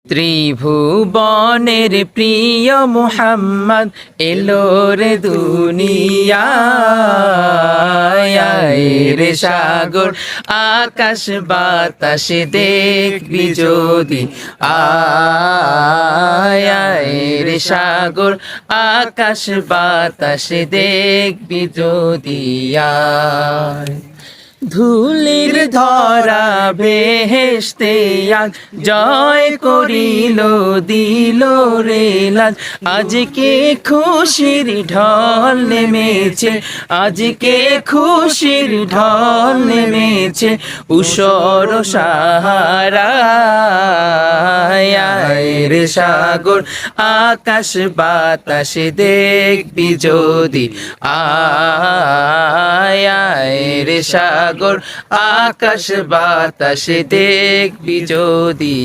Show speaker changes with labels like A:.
A: ত্রিভুবনের প্রিয় মুহাম্মদ এলো রে দুনিয়ায় রে সাগর আকাশ বাতাস দেখবি যদি আয় রে সাগর আকাশ বাতাস দেখবি যদি আয় ধুলির ধরা বেহেশতে আজ জয় করিল দিল রে লাজ আজকে খুশির ঢল নেমেছে আজকে খুশির ঢল নেমেছে উষর সাহারা রে সাগর আকাশ বাতাস দেখবি যদি আয় রে সাগর আকাশ বাতাস দেখবি যদি